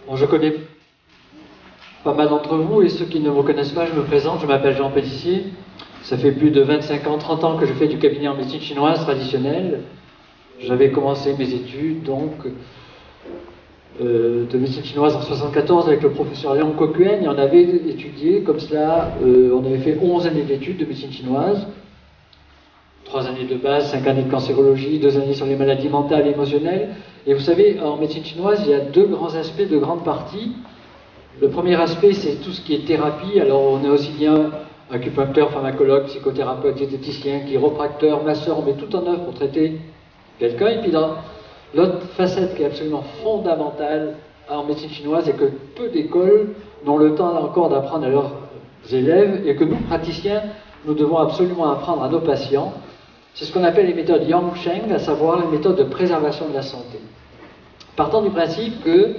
Bon, je connais pas mal d'entre vous, et ceux qui ne me connaissent pas, je me présente, je m'appelle Jean Pellissier. Ça fait plus de 25 ans, 30 ans que je fais du cabinet en médecine chinoise traditionnelle. J'avais commencé mes études donc de médecine chinoise en 1974 avec le professeur Léon Kokuen, et on avait étudié comme cela, on avait fait 11 années d'études de médecine chinoise, 3 années de base, 5 années de cancérologie, 2 années sur les maladies mentales et émotionnelles. Et vous savez, en médecine chinoise, il y a deux grands aspects, deux grandes parties. Le premier aspect, c'est tout ce qui est thérapie. Alors on est aussi bien acupuncteur, pharmacologue, psychothérapeute, diététicien, chiropracteur, masseur, on met tout en œuvre pour traiter quelqu'un. Et puis dans l'autre facette qui est absolument fondamentale en médecine chinoise, c'est que peu d'écoles n'ont le temps là encore d'apprendre à leurs élèves, et que nous, praticiens, nous devons absolument apprendre à nos patients. C'est ce qu'on appelle les méthodes Yang Sheng, à savoir les méthodes de préservation de la santé. Partant du principe que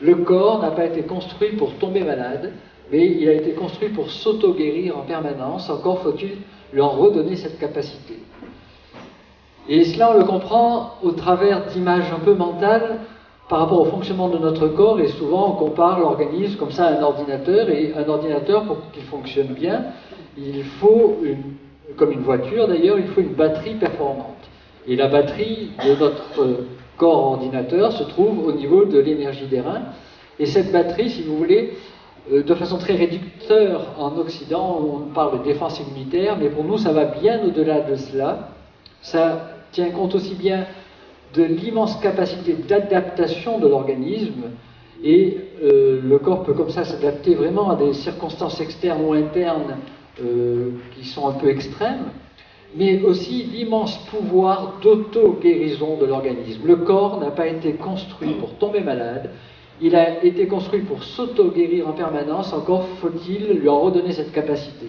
le corps n'a pas été construit pour tomber malade, mais il a été construit pour s'auto-guérir en permanence, encore faut-il lui en redonner cette capacité. Et cela, on le comprend au travers d'images un peu mentales par rapport au fonctionnement de notre corps, et souvent on compare l'organisme comme ça à un ordinateur, et un ordinateur, pour qu'il fonctionne bien, il faut, comme une voiture d'ailleurs, il faut une batterie performante. Et la batterie de notre corps ordinateur se trouve au niveau de l'énergie des reins, et cette batterie, si vous voulez, de façon très réducteur en Occident, on parle de défense immunitaire, mais pour nous ça va bien au-delà de cela. Ça tient compte aussi bien de l'immense capacité d'adaptation de l'organisme, et le corps peut comme ça s'adapter vraiment à des circonstances externes ou internes qui sont un peu extrêmes, mais aussi l'immense pouvoir d'auto-guérison de l'organisme. Le corps n'a pas été construit pour tomber malade, il a été construit pour s'auto-guérir en permanence, encore faut-il lui en redonner cette capacité.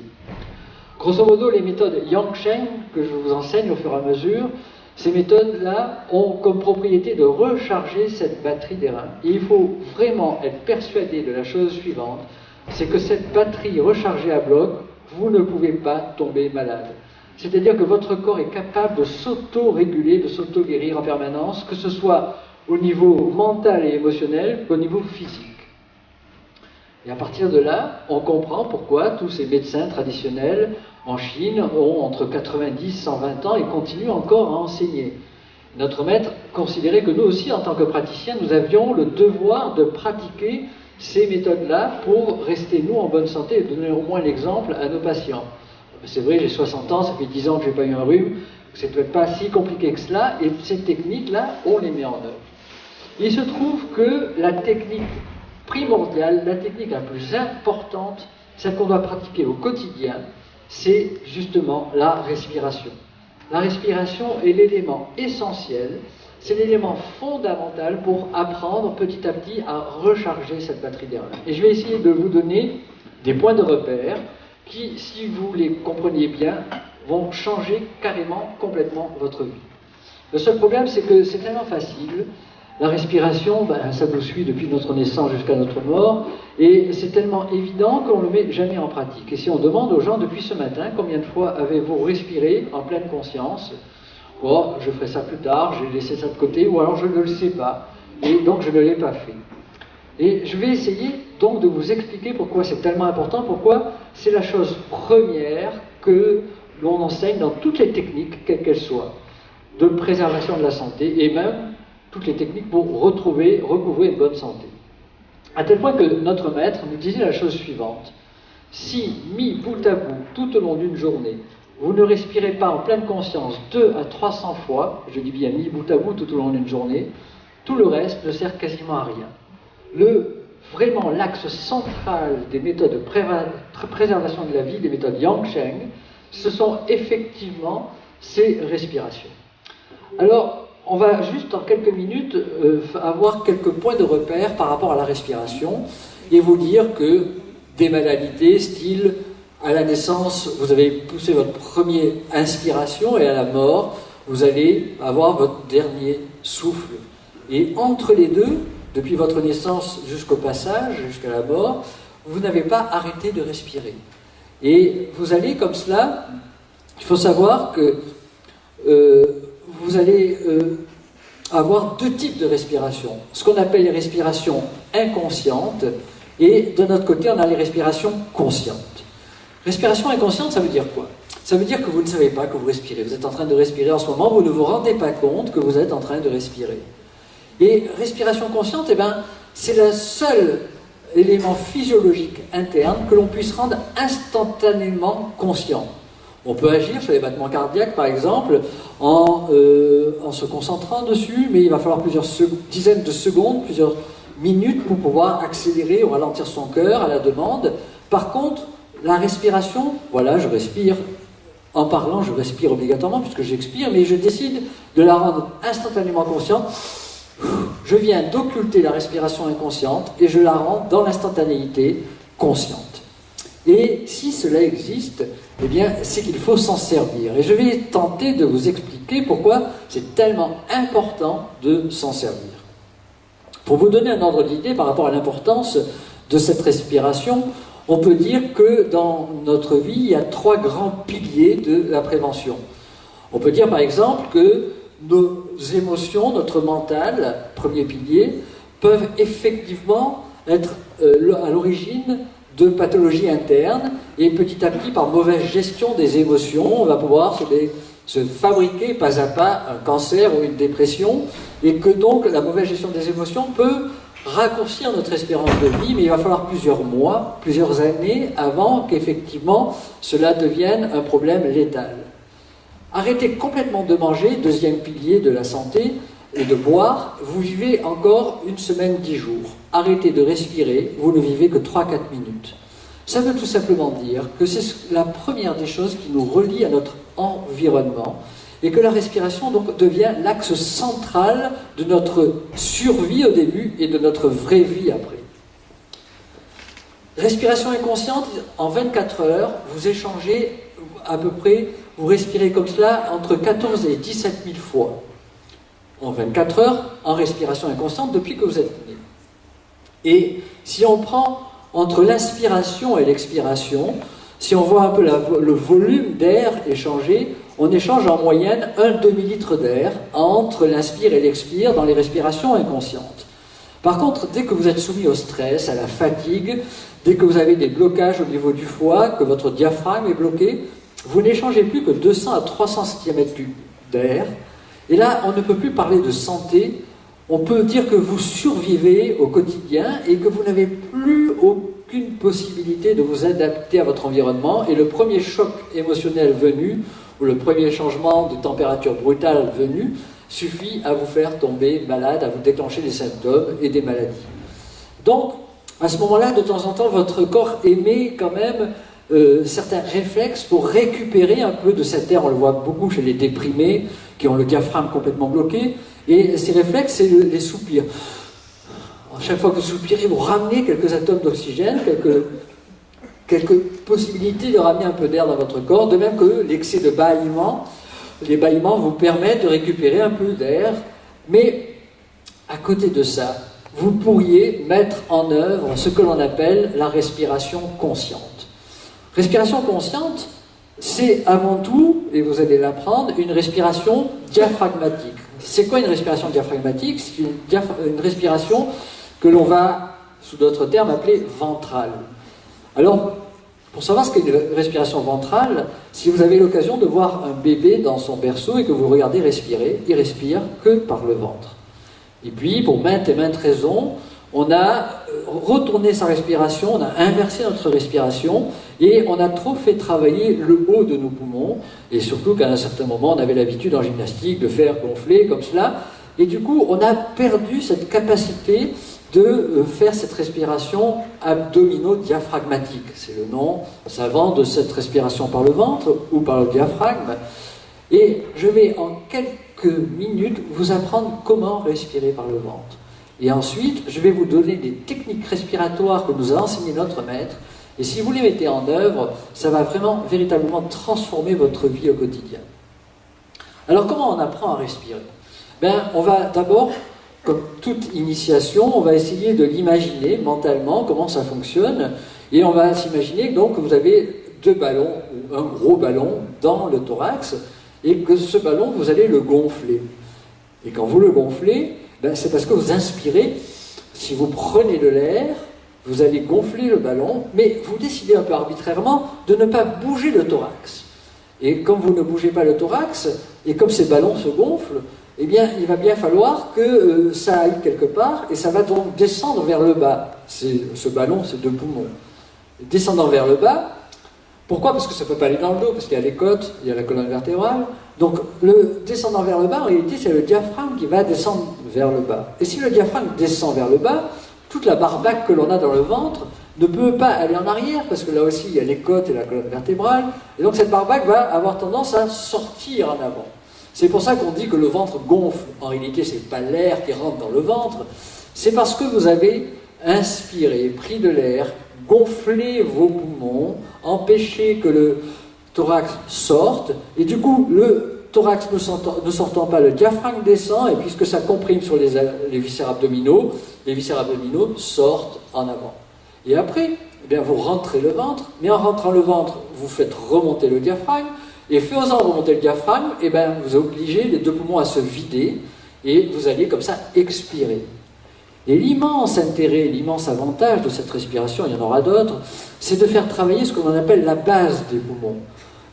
Grosso modo, les méthodes Yang Sheng, que je vous enseigne au fur et à mesure, ces méthodes-là ont comme propriété de recharger cette batterie des reins. Et il faut vraiment être persuadé de la chose suivante, c'est que cette batterie rechargée à bloc, vous ne pouvez pas tomber malade. C'est-à-dire que votre corps est capable de s'auto-réguler, de s'auto-guérir en permanence, que ce soit au niveau mental et émotionnel qu'au niveau physique. Et à partir de là, on comprend pourquoi tous ces médecins traditionnels en Chine ont entre 90 et 120 ans et continuent encore à enseigner. Notre maître considérait que nous aussi, en tant que praticiens, nous avions le devoir de pratiquer ces méthodes-là pour rester, nous, en bonne santé et donner au moins l'exemple à nos patients. C'est vrai, j'ai 60 ans, ça fait 10 ans que je n'ai pas eu un rhume, c'est peut-être pas si compliqué que cela, et ces techniques-là, on les met en œuvre. Il se trouve que la technique primordiale, la technique la plus importante, celle qu'on doit pratiquer au quotidien, c'est justement la respiration. La respiration est l'élément essentiel, c'est l'élément fondamental pour apprendre petit à petit à recharger cette batterie des reins. Et je vais essayer de vous donner des points de repère qui, si vous les compreniez bien, vont changer carrément, complètement votre vie. Le seul problème, c'est que c'est tellement facile. La respiration, ça nous suit depuis notre naissance jusqu'à notre mort, et c'est tellement évident qu'on ne le met jamais en pratique. Et si on demande aux gens depuis ce matin, combien de fois avez-vous respiré en pleine conscience? Oh, je ferai ça plus tard, j'ai laissé ça de côté, ou alors je ne le sais pas, et donc je ne l'ai pas fait. Et je vais essayer donc de vous expliquer pourquoi c'est tellement important, pourquoi c'est la chose première que l'on enseigne dans toutes les techniques, quelles qu'elles soient, de préservation de la santé, et même toutes les techniques pour recouvrer une bonne santé. À tel point que notre maître nous disait la chose suivante: si, mis bout à bout, tout au long d'une journée, vous ne respirez pas en pleine conscience 200 à 300 fois, je dis bien mis bout à bout tout au long d'une journée, tout le reste ne sert quasiment à rien. Vraiment l'axe central des méthodes de préservation de la vie, des méthodes Yang Sheng, ce sont effectivement ces respirations. Alors, on va juste en quelques minutes avoir quelques points de repère par rapport à la respiration et vous dire que des maladies style à la naissance, vous avez poussé votre première inspiration, et à la mort, vous allez avoir votre dernier souffle. Et entre les deux, depuis votre naissance jusqu'au passage, jusqu'à la mort, vous n'avez pas arrêté de respirer. Et vous allez comme cela, il faut savoir que vous allez avoir deux types de respiration. Ce qu'on appelle les respirations inconscientes, et de notre côté, on a les respirations conscientes. Respiration inconsciente, ça veut dire quoi? Ça veut dire que vous ne savez pas que vous respirez. Vous êtes en train de respirer en ce moment, vous ne vous rendez pas compte que vous êtes en train de respirer. Et respiration consciente, eh ben, c'est le seul élément physiologique interne que l'on puisse rendre instantanément conscient. On peut agir sur les battements cardiaques, par exemple, en se concentrant dessus, mais il va falloir plusieurs dizaines de secondes, plusieurs minutes pour pouvoir accélérer ou ralentir son cœur à la demande. Par contre, la respiration, voilà, je respire. En parlant, je respire obligatoirement puisque j'expire, mais je décide de la rendre instantanément consciente. Je viens d'occulter la respiration inconsciente et je la rends dans l'instantanéité consciente. Et si cela existe, eh bien, c'est qu'il faut s'en servir. Et je vais tenter de vous expliquer pourquoi c'est tellement important de s'en servir. Pour vous donner un ordre d'idée par rapport à l'importance de cette respiration, on peut dire que dans notre vie, il y a 3 grands piliers de la prévention. On peut dire par exemple que nos émotions, notre mental, premier pilier, peuvent effectivement être à l'origine de pathologies internes, et petit à petit, par mauvaise gestion des émotions, on va pouvoir se fabriquer pas à pas un cancer ou une dépression, et que donc la mauvaise gestion des émotions peut raccourcir notre espérance de vie, mais il va falloir plusieurs mois, plusieurs années avant qu'effectivement cela devienne un problème létal. Arrêtez complètement de manger, deuxième pilier de la santé, et de boire, vous vivez encore 1 semaine, 10 jours. Arrêtez de respirer, vous ne vivez que 3-4 minutes. Ça veut tout simplement dire que c'est la première des choses qui nous relie à notre environnement, et que la respiration donc devient l'axe central de notre survie au début et de notre vraie vie après. Respiration inconsciente, en 24 heures, vous échangez à peu près, vous respirez comme cela entre 14 et 17 000 fois. En 24 heures, en respiration inconsciente depuis que vous êtes né. Et si on prend entre l'inspiration et l'expiration, si on voit un peu le volume d'air échangé, on échange en moyenne 1 demi-litre d'air entre l'inspire et l'expire dans les respirations inconscientes. Par contre, dès que vous êtes soumis au stress, à la fatigue, dès que vous avez des blocages au niveau du foie, que votre diaphragme est bloqué, vous n'échangez plus que 200 à 300 cm3 d'air. Et là, on ne peut plus parler de santé, on peut dire que vous survivez au quotidien et que vous n'avez plus aucune possibilité de vous adapter à votre environnement. Et le premier choc émotionnel venu, ou le premier changement de température brutale venu, suffit à vous faire tomber malade, à vous déclencher des symptômes et des maladies. Donc, à ce moment-là, de temps en temps, votre corps émet quand même certains réflexes pour récupérer un peu de cet air. On le voit beaucoup chez les déprimés qui ont le diaphragme complètement bloqué. Et ces réflexes, c'est les soupirs. À chaque fois que vous soupirez, vous ramenez quelques atomes d'oxygène, quelques possibilités de ramener un peu d'air dans votre corps, de même que l'excès de bâillement. Les bâillements vous permettent de récupérer un peu d'air, mais à côté de ça, vous pourriez mettre en œuvre ce que l'on appelle la respiration consciente. Respiration consciente, c'est avant tout, et vous allez l'apprendre, une respiration diaphragmatique. C'est quoi une respiration diaphragmatique? C'est une respiration que l'on va, sous d'autres termes, appeler ventrale. Alors, pour savoir ce qu'est une respiration ventrale, si vous avez l'occasion de voir un bébé dans son berceau et que vous regardez respirer, il respire que par le ventre. Et puis, pour maintes et maintes raisons, on a retourné sa respiration, on a inversé notre respiration et on a trop fait travailler le haut de nos poumons, et surtout qu'à un certain moment, on avait l'habitude en gymnastique de faire gonfler comme cela, et du coup, on a perdu cette capacité de faire cette respiration abdomino-diaphragmatique. C'est le nom savant de cette respiration par le ventre ou par le diaphragme. Et je vais en quelques minutes vous apprendre comment respirer par le ventre. Et ensuite, je vais vous donner des techniques respiratoires que nous a enseigné notre maître. Et si vous les mettez en œuvre, ça va vraiment, véritablement transformer votre vie au quotidien. Alors, comment on apprend à respirer? On va d'abord, comme toute initiation, on va essayer de l'imaginer mentalement, comment ça fonctionne. Et on va s'imaginer donc que vous avez 2 ballons, ou un gros ballon, dans le thorax, et que ce ballon, vous allez le gonfler. Et quand vous le gonflez, c'est parce que vous inspirez, si vous prenez de l'air, vous allez gonfler le ballon, mais vous décidez un peu arbitrairement de ne pas bouger le thorax. Et comme vous ne bougez pas le thorax, et comme ces ballons se gonflent, eh bien, il va bien falloir que ça aille quelque part, et ça va donc descendre vers le bas. Ce ballon, c'est deux poumons. Descendant vers le bas, pourquoi? Parce que ça ne peut pas aller dans le dos, parce qu'il y a les côtes, il y a la colonne vertébrale. Donc, le descendant vers le bas, en réalité, c'est le diaphragme qui va descendre vers le bas. Et si le diaphragme descend vers le bas, toute la barbaque que l'on a dans le ventre ne peut pas aller en arrière, parce que là aussi, il y a les côtes et la colonne vertébrale. Et donc, cette barbaque va avoir tendance à sortir en avant. C'est pour ça qu'on dit que le ventre gonfle. En réalité, ce n'est pas l'air qui rentre dans le ventre, c'est parce que vous avez inspiré, pris de l'air, gonflé vos poumons, empêché que le thorax sorte, et du coup, le thorax ne sortant pas, le diaphragme descend, et puisque ça comprime sur les viscères abdominaux sortent en avant. Et après, eh bien, vous rentrez le ventre, mais en rentrant le ventre, vous faites remonter le diaphragme, et faisant remonter le diaphragme, eh bien, vous obligez les deux poumons à se vider, et vous allez comme ça expirer. Et l'immense intérêt, l'immense avantage de cette respiration, il y en aura d'autres, c'est de faire travailler ce que l'on appelle la base des poumons.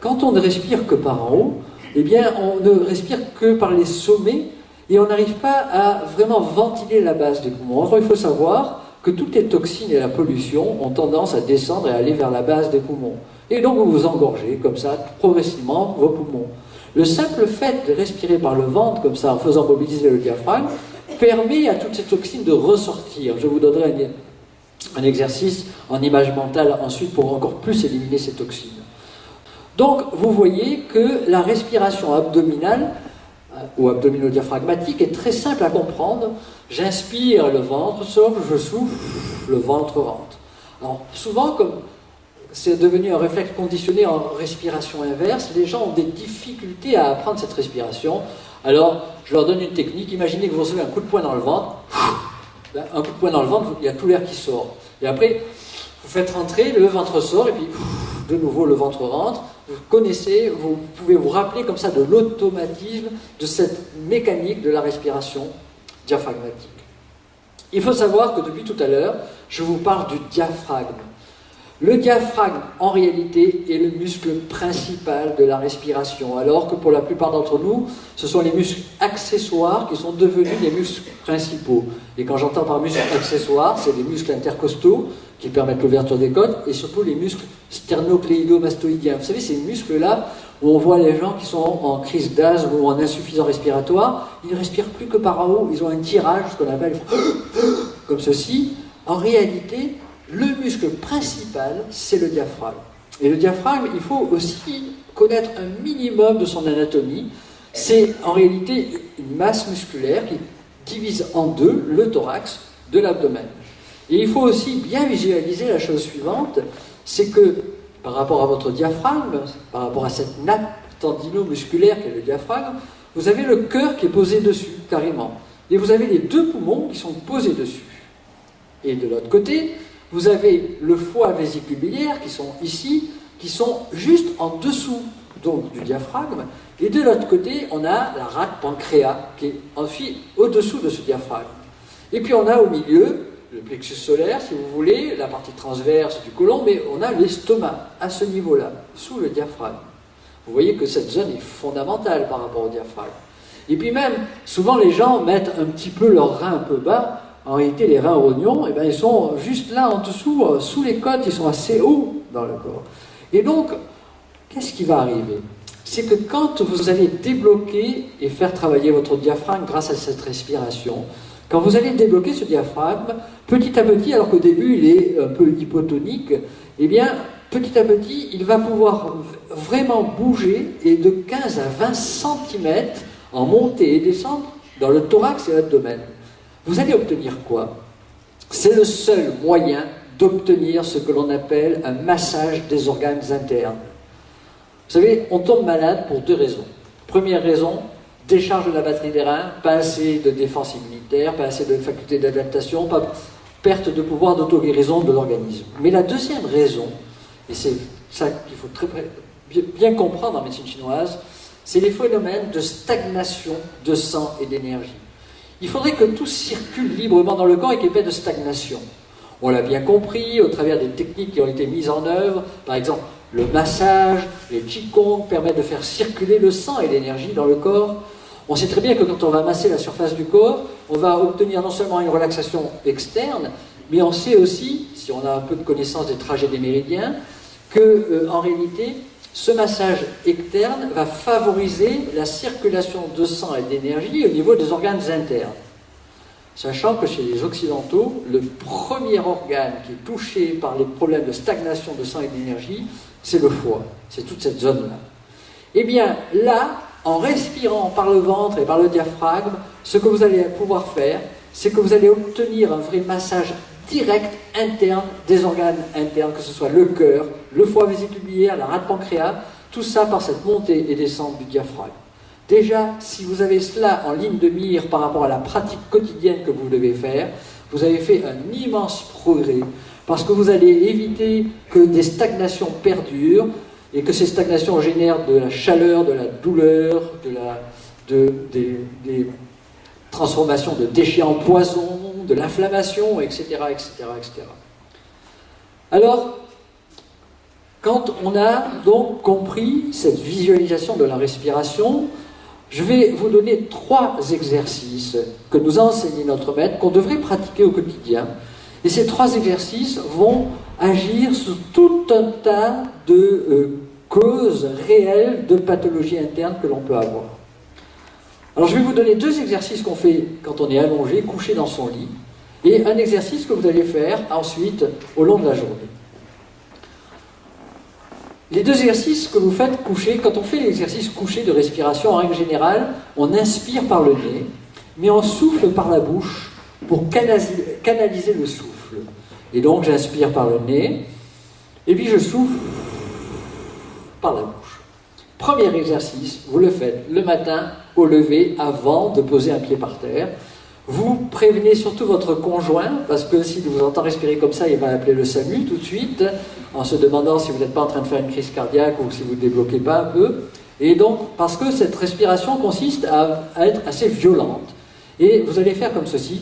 Quand on ne respire que par en haut, eh bien, on ne respire que par les sommets, et on n'arrive pas à vraiment ventiler la base des poumons. Or, il faut savoir que toutes les toxines et la pollution ont tendance à descendre et à aller vers la base des poumons. Et donc vous vous engorgez comme ça, progressivement, vos poumons. Le simple fait de respirer par le ventre, comme ça, en faisant mobiliser le diaphragme, permet à toutes ces toxines de ressortir. Je vous donnerai un exercice en image mentale ensuite pour encore plus éliminer ces toxines. Donc vous voyez que la respiration abdominale ou abdominodiaphragmatique est très simple à comprendre. J'inspire, le ventre sort, je souffle, le ventre rentre. Alors souvent, comme c'est devenu un réflexe conditionné en respiration inverse, les gens ont des difficultés à apprendre cette respiration. Alors, je leur donne une technique. Imaginez que vous recevez un coup de poing dans le ventre. Un coup de poing dans le ventre, il y a tout l'air qui sort. Et après, vous faites rentrer, le ventre sort, et puis de nouveau le ventre rentre. Vous connaissez, vous pouvez vous rappeler comme ça de l'automatisme de cette mécanique de la respiration diaphragmatique. Il faut savoir que depuis tout à l'heure, je vous parle du diaphragme. Le diaphragme, en réalité, est le muscle principal de la respiration, alors que pour la plupart d'entre nous, ce sont les muscles accessoires qui sont devenus les muscles principaux. Et quand j'entends par muscles accessoires, c'est les muscles intercostaux qui permettent l'ouverture des côtes, et surtout les muscles sternocléido-mastoïdiens. Vous savez, ces muscles-là, où on voit les gens qui sont en crise d'asthme ou en insuffisance respiratoire, ils ne respirent plus que par en haut, ils ont un tirage, ce qu'on appelle comme ceci. En réalité, le muscle principal, c'est le diaphragme. Et le diaphragme, il faut aussi connaître un minimum de son anatomie. C'est en réalité une masse musculaire qui divise en deux le thorax de l'abdomen. Et il faut aussi bien visualiser la chose suivante, c'est que par rapport à votre diaphragme, par rapport à cette nappe tendino-musculaire qu'est le diaphragme, vous avez le cœur qui est posé dessus, carrément. Et vous avez les deux poumons qui sont posés dessus. Et de l'autre côté, vous avez le foie vésiculaire qui sont ici, qui sont juste en dessous donc, du diaphragme. Et de l'autre côté, on a la rate pancréas qui est au-dessous de ce diaphragme. Et puis on a au milieu le plexus solaire, si vous voulez, la partie transverse du côlon, mais on a l'estomac à ce niveau-là, sous le diaphragme. Vous voyez que cette zone est fondamentale par rapport au diaphragme. Et puis même, souvent les gens mettent un petit peu leurs reins un peu bas. En réalité, les reins rognons, eh bien, ils sont juste là en dessous, sous les côtes, ils sont assez hauts dans le corps. Et donc, qu'est-ce qui va arriver? C'est que quand vous allez débloquer et faire travailler votre diaphragme grâce à cette respiration, quand vous allez débloquer ce diaphragme, petit à petit, alors qu'au début il est un peu hypotonique, eh bien, petit à petit, il va pouvoir vraiment bouger et de 15 à 20 cm en montée et descendre dans le thorax et l'abdomen. Vous allez obtenir quoi? C'est le seul moyen d'obtenir ce que l'on appelle un massage des organes internes. Vous savez, on tombe malade pour deux raisons. Première raison, décharge de la batterie des reins, pas assez de défense immunitaire, pas assez de faculté d'adaptation, perte de pouvoir d'auto-guérison de l'organisme. Mais la deuxième raison, et c'est ça qu'il faut bien comprendre en médecine chinoise, c'est les phénomènes de stagnation de sang et d'énergie. Il faudrait que tout circule librement dans le corps et qu'il n'y ait pas de stagnation. On l'a bien compris au travers des techniques qui ont été mises en œuvre. Par exemple, le massage, les qigong permettent de faire circuler le sang et l'énergie dans le corps. On sait très bien que quand on va masser la surface du corps, on va obtenir non seulement une relaxation externe, mais on sait aussi, si on a un peu de connaissance des trajets des méridiens, que en réalité, ce massage externe va favoriser la circulation de sang et d'énergie au niveau des organes internes. Sachant que chez les Occidentaux, le premier organe qui est touché par les problèmes de stagnation de sang et d'énergie, c'est le foie, c'est toute cette zone-là. Eh bien, là, en respirant par le ventre et par le diaphragme, ce que vous allez pouvoir faire, c'est que vous allez obtenir un vrai massage direct interne des organes internes, que ce soit le cœur, le foie vésicule biliaire, la rate pancréas, tout ça par cette montée et descente du diaphragme. Déjà, si vous avez cela en ligne de mire par rapport à la pratique quotidienne que vous devez faire, vous avez fait un immense progrès, parce que vous allez éviter que des stagnations perdurent, et que ces stagnations génèrent de la chaleur, de la douleur, des transformations de déchets en poison, de l'inflammation, etc., etc., etc. Alors, quand on a donc compris cette visualisation de la respiration, je vais vous donner 3 exercices que nous a enseigné notre maître, qu'on devrait pratiquer au quotidien. Et ces 3 exercices vont agir sur tout un tas de causes réelles de pathologies internes que l'on peut avoir. Alors je vais vous donner 2 exercices qu'on fait quand on est allongé, couché dans son lit, et un exercice que vous allez faire ensuite au long de la journée. Les 2 exercices que vous faites couché, quand on fait l'exercice couché de respiration, en règle générale, on inspire par le nez, mais on souffle par la bouche pour canaliser le souffle. Et donc j'inspire par le nez, et puis je souffle par la bouche. Premier exercice, vous le faites le matin au lever avant de poser un pied par terre. Vous prévenez surtout votre conjoint, parce que s'il vous entend respirer comme ça, il va appeler le SAMU tout de suite, en se demandant si vous n'êtes pas en train de faire une crise cardiaque ou si vous ne débloquez pas un peu. Et donc, parce que cette respiration consiste à être assez violente. Et vous allez faire comme ceci.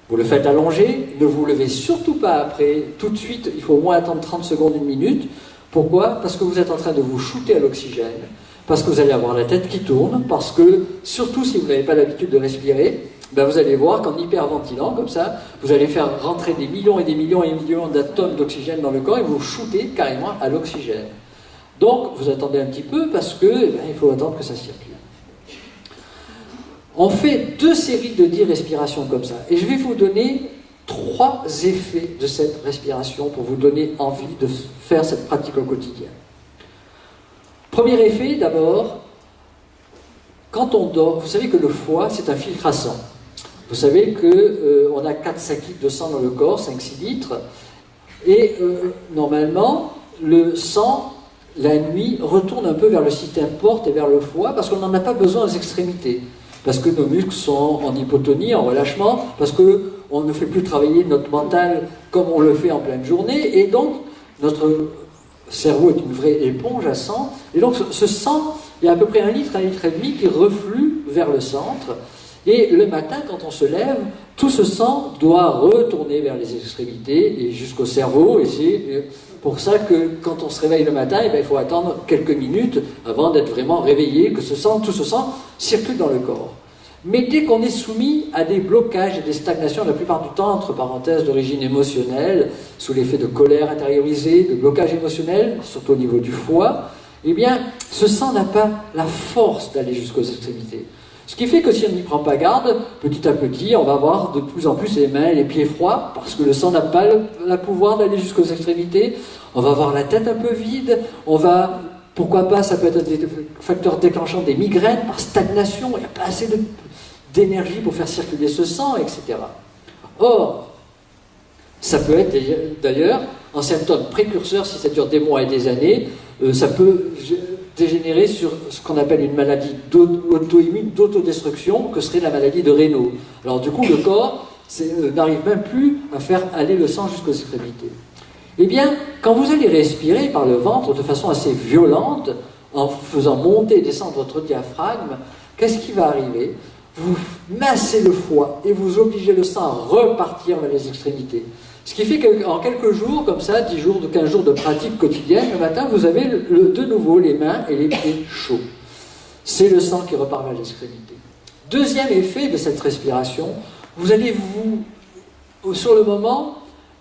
Vous le faites allongé, ne vous levez surtout pas après, tout de suite, il faut au moins attendre 30 secondes, 1 minute. Pourquoi? Parce que vous êtes en train de vous shooter à l'oxygène, parce que vous allez avoir la tête qui tourne, parce que, surtout si vous n'avez pas l'habitude de respirer, ben vous allez voir qu'en hyperventilant, comme ça, vous allez faire rentrer des millions et des millions et des millions d'atomes d'oxygène dans le corps et vous shootez carrément à l'oxygène. Donc, vous attendez un petit peu parce que, il faut attendre que ça circule. On fait 2 séries de 10 respirations comme ça. Et je vais vous donner 3 effets de cette respiration pour vous donner envie de faire cette pratique au quotidien. Premier effet, d'abord, quand on dort, vous savez que le foie, c'est un filtre à sang. Vous savez qu'on a 4-5 litres de sang dans le corps, 5-6 litres, et normalement, le sang, la nuit, retourne un peu vers le système porte et vers le foie, parce qu'on n'en a pas besoin aux extrémités. Parce que nos muscles sont en hypotonie, en relâchement, parce qu'on ne fait plus travailler notre mental comme on le fait en pleine journée, et donc notre cerveau est une vraie éponge à sang, et donc ce sang, il y a à peu près 1 litre, 1,5 litres qui reflue vers le centre, et le matin, quand on se lève, tout ce sang doit retourner vers les extrémités et jusqu'au cerveau, et c'est pour ça que quand on se réveille le matin, il faut attendre quelques minutes avant d'être vraiment réveillé, que tout ce sang circule dans le corps. Mais dès qu'on est soumis à des blocages et des stagnations, la plupart du temps, entre parenthèses, d'origine émotionnelle, sous l'effet de colère intériorisée, de blocage émotionnel, surtout au niveau du foie, eh bien, ce sang n'a pas la force d'aller jusqu'aux extrémités. Ce qui fait que si on n'y prend pas garde, petit à petit, on va avoir de plus en plus les mains et les pieds froids, parce que le sang n'a pas le pouvoir d'aller jusqu'aux extrémités. On va avoir la tête un peu vide, on va, pourquoi pas, ça peut être des facteurs déclenchants des migraines par stagnation, il n'y a pas assez d'énergie pour faire circuler ce sang, etc. Or, ça peut être d'ailleurs un symptôme précurseur, si ça dure des mois et des années, ça peut dégénérer sur ce qu'on appelle une maladie auto-immune, d'autodestruction, que serait la maladie de Raynaud. Alors du coup, le corps n'arrive même plus à faire aller le sang jusqu'aux extrémités. Eh bien, quand vous allez respirer par le ventre de façon assez violente, en faisant monter et descendre votre diaphragme, qu'est-ce qui va arriver? Vous massez le foie et vous obligez le sang à repartir vers les extrémités. Ce qui fait qu'en quelques jours, comme ça, 10 jours, 15 jours de pratique quotidienne, le matin, vous avez de nouveau les mains et les pieds chauds. C'est le sang qui repart vers l'extrémité. Deuxième effet de cette respiration, vous allez sur le moment,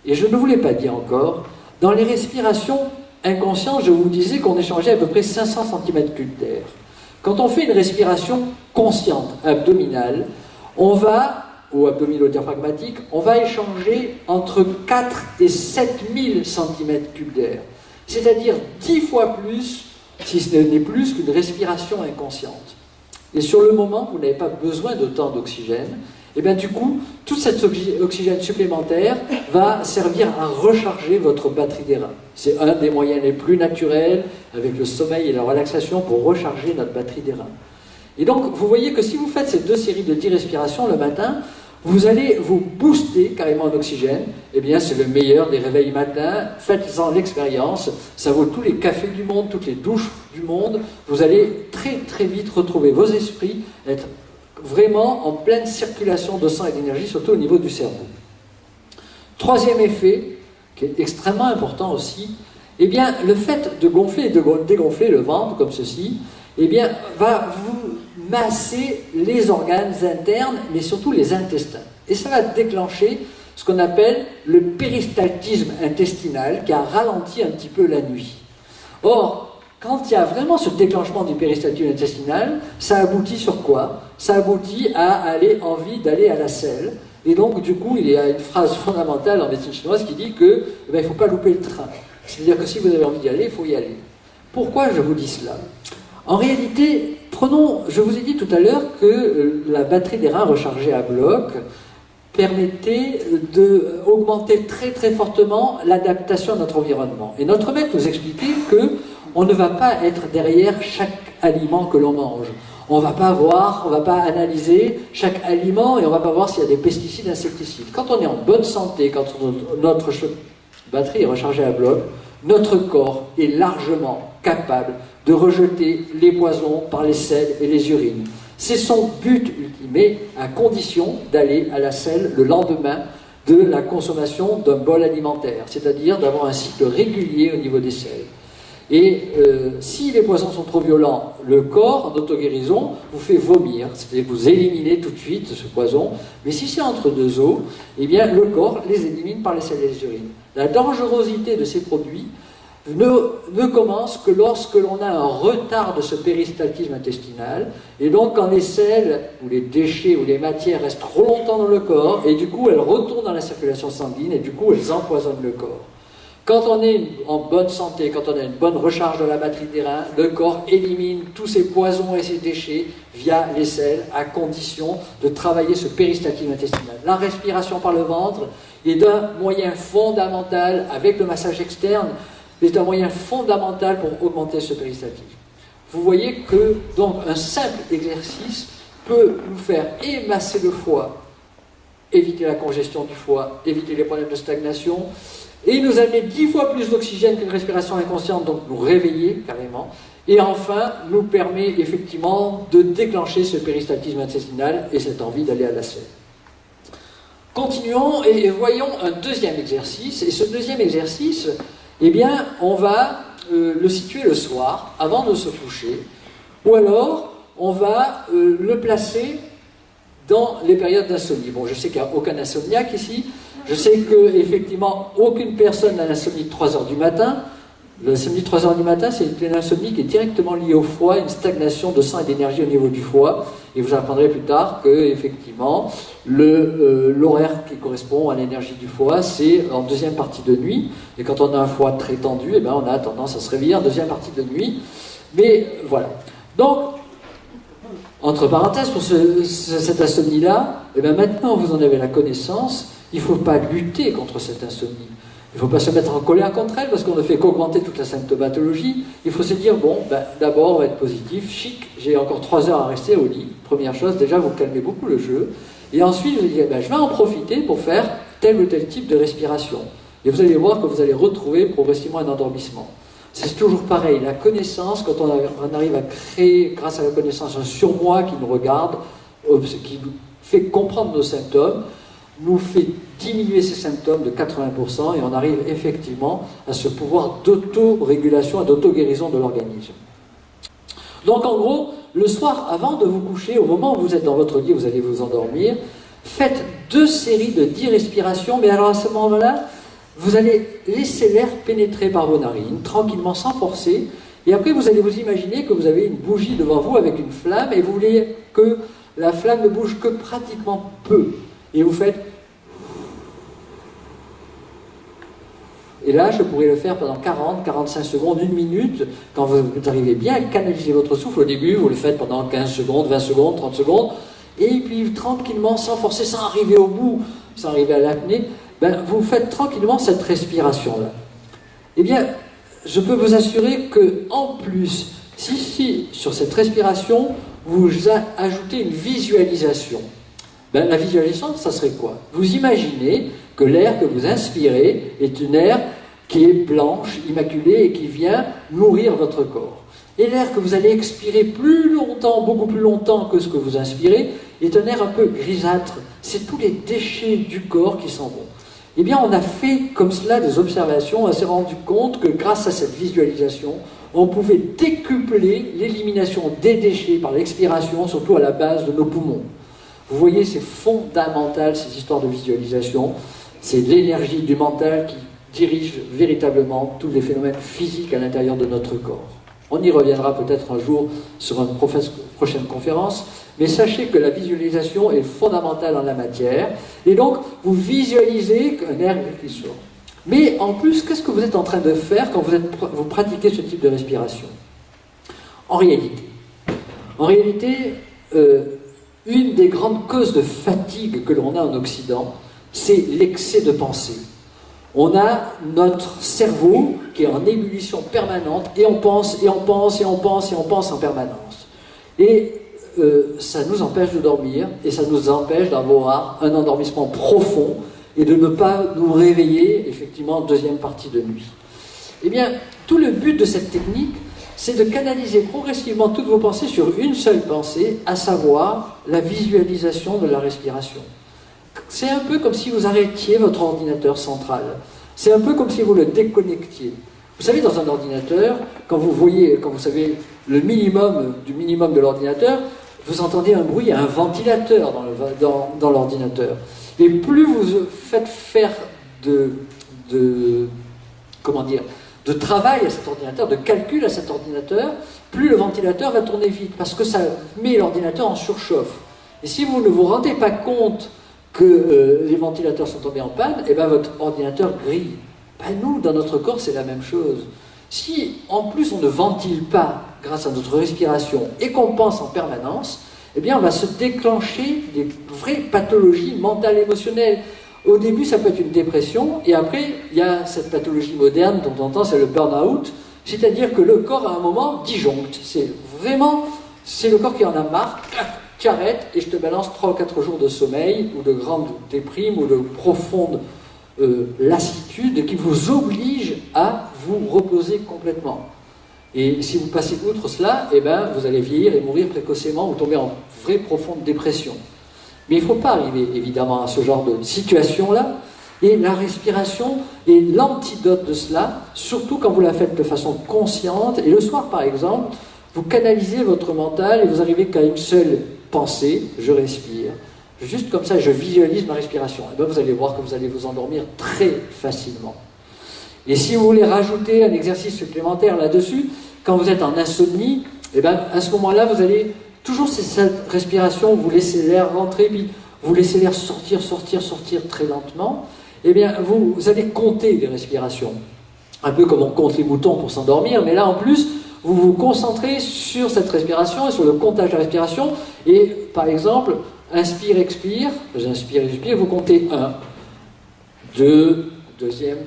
et je ne vous l'ai pas dit encore, dans les respirations inconscientes, je vous disais qu'on échangeait à peu près 500 cm3 d'air. Quand on fait une respiration consciente, abdominale, ou abdomino-diaphragmatique, on va échanger entre 4 et 7000 cm3 d'air. C'est-à-dire 10 fois plus, si ce n'est plus, qu'une respiration inconsciente. Et sur le moment, vous n'avez pas besoin d'autant d'oxygène, et bien du coup, tout cet oxygène supplémentaire va servir à recharger votre batterie des reins. C'est un des moyens les plus naturels, avec le sommeil et la relaxation, pour recharger notre batterie des reins. Et donc, vous voyez que si vous faites ces 2 séries de 10 respirations le matin, vous allez vous booster carrément en oxygène. Eh bien, c'est le meilleur des réveils matins. Faites-en l'expérience. Ça vaut tous les cafés du monde, toutes les douches du monde. Vous allez très très vite retrouver vos esprits, être vraiment en pleine circulation de sang et d'énergie, surtout au niveau du cerveau. Troisième effet, qui est extrêmement important aussi, eh bien, le fait de gonfler et de dégonfler le ventre, comme ceci, eh bien, va vous masser les organes internes, mais surtout les intestins. Et ça va déclencher ce qu'on appelle le péristaltisme intestinal, qui a ralenti un petit peu la nuit. Or, quand il y a vraiment ce déclenchement du péristaltisme intestinal, ça aboutit sur quoi? Ça aboutit à envie d'aller à la selle. Et donc, du coup, il y a une phrase fondamentale en médecine chinoise qui dit que il ne faut pas louper le train. C'est-à-dire que si vous avez envie d'y aller, il faut y aller. Pourquoi je vous dis cela? En réalité, je vous ai dit tout à l'heure que la batterie des reins rechargée à bloc permettait d'augmenter très très fortement l'adaptation à notre environnement. Et notre maître nous expliquait qu'on ne va pas être derrière chaque aliment que l'on mange. On ne va pas analyser chaque aliment et on ne va pas voir s'il y a des pesticides, insecticides. Quand on est en bonne santé, quand notre batterie est rechargée à bloc, notre corps est largement capable de rejeter les poisons par les selles et les urines. C'est son but ultimé, à condition d'aller à la selle le lendemain de la consommation d'un bol alimentaire, c'est-à-dire d'avoir un cycle régulier au niveau des selles. Et si les poisons sont trop violents, le corps, en auto-guérison, vous fait vomir, c'est-à-dire vous éliminez tout de suite ce poison, mais si c'est entre deux eaux, eh bien le corps les élimine par les selles et les urines. La dangerosité de ces produits ne commence que lorsque l'on a un retard de ce péristaltisme intestinal, et donc quand les selles, ou les déchets, ou les matières restent trop longtemps dans le corps, et du coup elles retournent dans la circulation sanguine, et du coup elles empoisonnent le corps. Quand on est en bonne santé, quand on a une bonne recharge de la batterie des reins, le corps élimine tous ces poisons et ces déchets via les selles, à condition de travailler ce péristaltisme intestinal. La respiration par le ventre est un moyen fondamental, avec le massage externe, est un moyen fondamental pour augmenter ce péristaltisme. Vous voyez que donc un simple exercice peut nous faire émasser le foie, éviter la congestion du foie, éviter les problèmes de stagnation, et nous amener 10 fois plus d'oxygène qu'une respiration inconsciente, donc nous réveiller carrément, et enfin nous permet effectivement de déclencher ce péristaltisme intestinal et cette envie d'aller à la selle. Continuons et voyons un deuxième exercice, et ce deuxième exercice, eh bien, on va le situer le soir, avant de se coucher, ou alors on va le placer dans les périodes d'insomnie. Bon, je sais qu'il n'y a aucun insomniaque ici, je sais qu'effectivement, aucune personne n'a l'insomnie de 3 heures du matin. L'insomnie de 3 heures du matin, c'est une insomnie qui est directement liée au foie, une stagnation de sang et d'énergie au niveau du foie. Et vous apprendrez plus tard que, effectivement, l'horaire qui correspond à l'énergie du foie, c'est en deuxième partie de nuit. Et quand on a un foie très tendu, eh bien, on a tendance à se réveiller en deuxième partie de nuit. Mais voilà. Donc, entre parenthèses, pour cette insomnie-là, eh bien, maintenant vous en avez la connaissance, il ne faut pas lutter contre cette insomnie. Il ne faut pas se mettre en colère contre elle, parce qu'on ne fait qu'augmenter toute la symptomatologie. Il faut se dire, bon, ben, d'abord, on va être positif, chic, j'ai encore 3 heures à rester au lit. Première chose, déjà, vous calmez beaucoup le jeu. Et ensuite, vous dites, ben, je vais en profiter pour faire tel ou tel type de respiration. Et vous allez voir que vous allez retrouver progressivement un endormissement. C'est toujours pareil, la connaissance, quand on arrive à créer, grâce à la connaissance, un surmoi qui nous regarde, qui nous fait comprendre nos symptômes, nous fait diminuer ces symptômes de 80% et on arrive effectivement à ce pouvoir d'auto-régulation et d'auto-guérison de l'organisme. Donc en gros, le soir, avant de vous coucher, au moment où vous êtes dans votre lit, vous allez vous endormir, faites 2 séries de 10 respirations, mais alors à ce moment-là, vous allez laisser l'air pénétrer par vos narines, tranquillement, sans forcer, et après vous allez vous imaginer que vous avez une bougie devant vous avec une flamme, et vous voulez que la flamme ne bouge que pratiquement peu. Et vous faites... Et là, je pourrais le faire pendant 40, 45 secondes, 1 minute, quand vous arrivez bien à canaliser votre souffle. Au début, vous le faites pendant 15 secondes, 20 secondes, 30 secondes, et puis tranquillement, sans forcer, sans arriver au bout, sans arriver à l'apnée, vous faites tranquillement cette respiration-là. Eh bien, je peux vous assurer que, en plus, si sur cette respiration, vous ajoutez une visualisation, la visualisation, ça serait quoi? Vous imaginez que l'air que vous inspirez est une air qui est blanche, immaculée et qui vient nourrir votre corps. Et l'air que vous allez expirer plus longtemps, beaucoup plus longtemps que ce que vous inspirez, est un air un peu grisâtre. C'est tous les déchets du corps qui s'en vont. Eh bien, on a fait comme cela des observations, on s'est rendu compte que grâce à cette visualisation, on pouvait décupler l'élimination des déchets par l'expiration, surtout à la base de nos poumons. Vous voyez, c'est fondamental, ces histoires de visualisation. C'est l'énergie du mental qui dirige véritablement tous les phénomènes physiques à l'intérieur de notre corps. On y reviendra peut-être un jour sur une prochaine conférence, mais sachez que la visualisation est fondamentale en la matière, et donc vous visualisez un air qui sort. Mais en plus, qu'est-ce que vous êtes en train de faire quand vous pratiquez ce type de respiration? En réalité, une des grandes causes de fatigue que l'on a en Occident, c'est l'excès de pensée. On a notre cerveau qui est en ébullition permanente, et on pense, et on pense, et on pense, et on pense en permanence. Et ça nous empêche de dormir, et ça nous empêche d'avoir un endormissement profond, et de ne pas nous réveiller, effectivement, en deuxième partie de nuit. Eh bien, tout le but de cette technique, c'est de canaliser progressivement toutes vos pensées sur une seule pensée, à savoir la visualisation de la respiration. C'est un peu comme si vous arrêtiez votre ordinateur central. C'est un peu comme si vous le déconnectiez. Vous savez, dans un ordinateur, quand vous savez le minimum du minimum de l'ordinateur, vous entendez un bruit, il y a un ventilateur dans l'ordinateur. Et plus vous faites faire de travail à cet ordinateur, de calcul à cet ordinateur, plus le ventilateur va tourner vite, parce que ça met l'ordinateur en surchauffe. Et si vous ne vous rendez pas compte que les ventilateurs sont tombés en panne, et bien votre ordinateur grille. Nous, dans notre corps, c'est la même chose. Si, en plus, on ne ventile pas grâce à notre respiration et qu'on pense en permanence, eh bien, on va se déclencher des vraies pathologies mentales, émotionnelles. Au début, ça peut être une dépression, et après, il y a cette pathologie moderne dont on entend, c'est le burn-out, c'est-à-dire que le corps, à un moment, disjoncte. C'est le corps qui en a marre, tu arrêtes, et je te balance 3 ou 4 jours de sommeil, ou de grande déprime, ou de profonde lassitude, qui vous oblige à vous reposer complètement. Et si vous passez outre cela, eh ben, vous allez vieillir et mourir précocement, ou tomber en vraie profonde dépression. Mais il ne faut pas arriver, évidemment, à ce genre de situation-là. Et la respiration est l'antidote de cela, surtout quand vous la faites de façon consciente. Et le soir, par exemple, vous canalisez votre mental et vous arrivez qu'à une seule pensée, je respire. Juste comme ça, je visualise ma respiration. Et bien, vous allez voir que vous allez vous endormir très facilement. Et si vous voulez rajouter un exercice supplémentaire là-dessus, quand vous êtes en insomnie, et bien, à ce moment-là, vous allez toujours cette respiration, vous laissez l'air rentrer, puis vous laissez l'air sortir très lentement. Eh bien, vous allez compter les respirations. Un peu comme on compte les moutons pour s'endormir, mais là, en plus, vous vous concentrez sur cette respiration et sur le comptage de la respiration. Et, par exemple, inspire, expire, j'inspire, expire, vous comptez 1, 2, deuxième,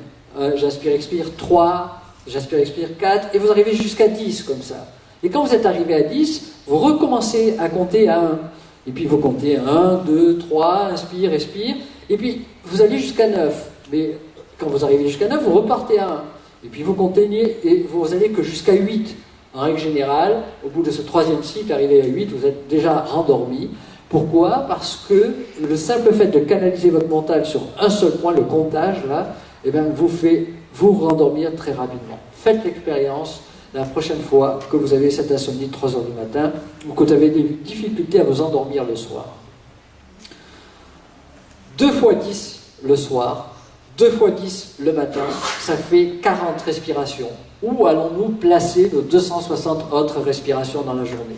j'inspire, expire, 3, j'inspire, expire, 4, et vous arrivez jusqu'à 10 comme ça. Et quand vous êtes arrivé à 10, vous recommencez à compter à 1. Et puis vous comptez 1, 2, 3, inspire, expire, et puis vous allez jusqu'à 9. Mais Quand vous arrivez jusqu'à 9, vous repartez à 1. Et puis vous continuez et vous allez que jusqu'à 8. En règle générale, au bout de ce troisième cycle, arrivé à 8, vous êtes déjà rendormi. Pourquoi? Parce que le simple fait de canaliser votre mental sur un seul point, le comptage, là, eh bien, vous fait vous rendormir très rapidement. Faites l'expérience la prochaine fois que vous avez cette insomnie de 3 heures du matin ou que vous avez des difficultés à vous endormir le soir. 2 fois 10 le soir, 2 fois 10 le matin, ça fait 40 respirations. Où allons-nous placer nos 260 autres respirations dans la journée?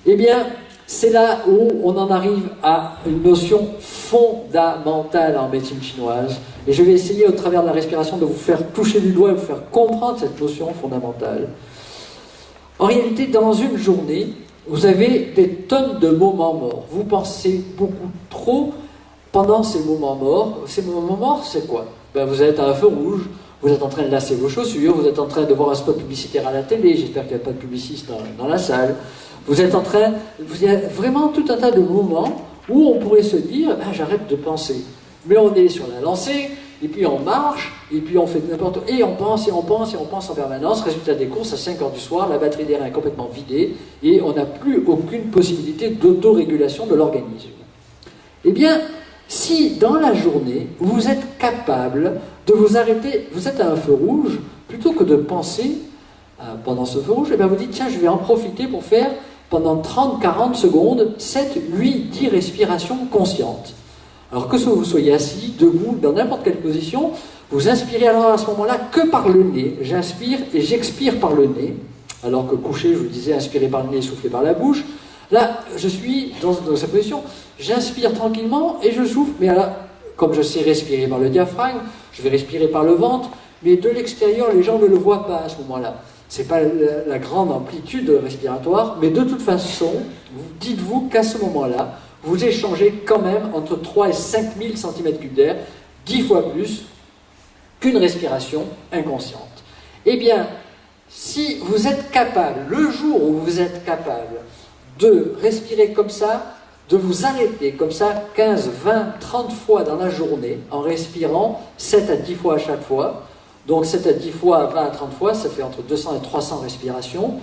Eh bien, c'est là où on en arrive à une notion fondamentale en médecine chinoise. Et je vais essayer, au travers de la respiration, de vous faire toucher du doigt et vous faire comprendre cette notion fondamentale. En réalité, dans une journée, vous avez des tonnes de moments morts. Vous pensez beaucoup trop pendant ces moments morts. Ces moments morts, c'est quoi? Vous êtes à un feu rouge, vous êtes en train de lasser vos chaussures, vous êtes en train de voir un spot publicitaire à la télé, j'espère qu'il n'y a pas de publiciste dans la salle. Vous êtes en train, il y a vraiment tout un tas de moments où on pourrait se dire, j'arrête de penser. Mais on est sur la lancée, et puis on marche, et puis on fait n'importe quoi, et on pense, et on pense, et on pense en permanence. Résultat des courses, à 5 heures du soir, la batterie d'air est complètement vidée, et on n'a plus aucune possibilité d'autorégulation de l'organisme. Eh bien, si dans la journée, vous êtes capable de vous arrêter, vous êtes à un feu rouge, plutôt que de penser pendant ce feu rouge, eh bien vous dites, tiens, je vais en profiter pour faire pendant 30-40 secondes 7, 8, 10 respirations conscientes. Alors que vous soyez assis, debout, dans n'importe quelle position, vous inspirez alors à ce moment-là que par le nez. J'inspire et j'expire par le nez. Alors que couché, je vous disais, inspirez par le nez, soufflez par la bouche. Là, je suis dans cette position, j'inspire tranquillement et je souffle, mais alors, comme je sais respirer par le diaphragme, je vais respirer par le ventre, mais de l'extérieur, les gens ne le voient pas à ce moment-là. Ce n'est pas la grande amplitude respiratoire, mais de toute façon, dites-vous qu'à ce moment-là, vous échangez quand même entre 3 et 5 000 cm3 d'air, 10 fois plus qu'une respiration inconsciente. Eh bien, si vous êtes capable, le jour où vous êtes capable de respirer comme ça, de vous arrêter comme ça 15, 20, 30 fois dans la journée, en respirant 7 à 10 fois à chaque fois, donc 7 à 10 fois, 20 à 30 fois, ça fait entre 200 et 300 respirations,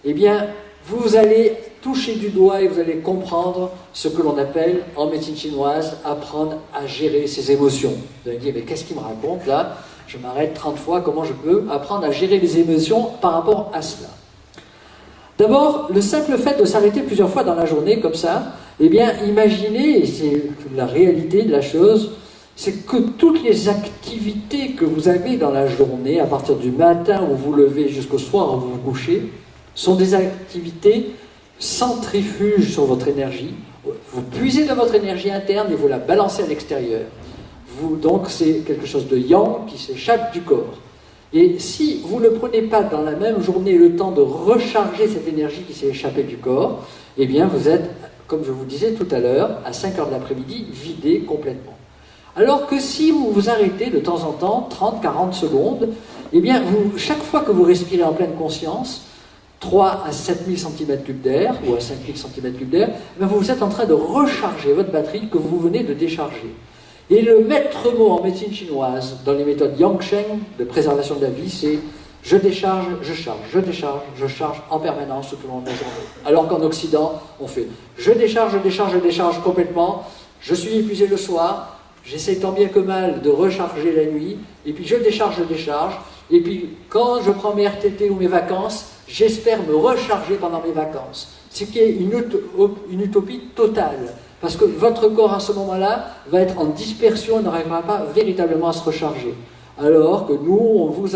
eh bien, vous allez toucher du doigt et vous allez comprendre ce que l'on appelle, en médecine chinoise, apprendre à gérer ses émotions. Vous allez dire, mais qu'est-ce qu'il me raconte là? Je m'arrête 30 fois, comment je peux apprendre à gérer les émotions par rapport à cela? D'abord, le simple fait de s'arrêter plusieurs fois dans la journée, comme ça, eh bien, imaginez, et c'est la réalité de la chose, c'est que toutes les activités que vous avez dans la journée, à partir du matin où vous vous levez jusqu'au soir où vous vous couchez, sont des activités centrifuges sur votre énergie. Vous puisez dans votre énergie interne et vous la balancez à l'extérieur. Donc c'est quelque chose de yang qui s'échappe du corps. Et si vous ne prenez pas dans la même journée le temps de recharger cette énergie qui s'est échappée du corps, eh bien vous êtes, comme je vous disais tout à l'heure, à 5 heures de l'après-midi, vidé complètement. Alors que si vous vous arrêtez de temps en temps, 30-40 secondes, eh bien chaque fois que vous respirez en pleine conscience, 3 à 7 000 cm3 d'air, ou à 5 000 cm3 d'air, eh vous êtes en train de recharger votre batterie que vous venez de décharger. Et le maître mot en médecine chinoise, dans les méthodes Yangsheng de préservation de la vie, c'est je décharge, je charge en permanence tout au long de la journée. Alors qu'en Occident, on fait je décharge complètement, je suis épuisé le soir, j'essaie tant bien que mal de recharger la nuit, et puis je décharge, et puis quand je prends mes RTT ou mes vacances, j'espère me recharger pendant mes vacances. Ce qui est une utopie totale. Parce que votre corps à ce moment-là va être en dispersion et n'arrivera pas véritablement à se recharger. Alors que nous, on nous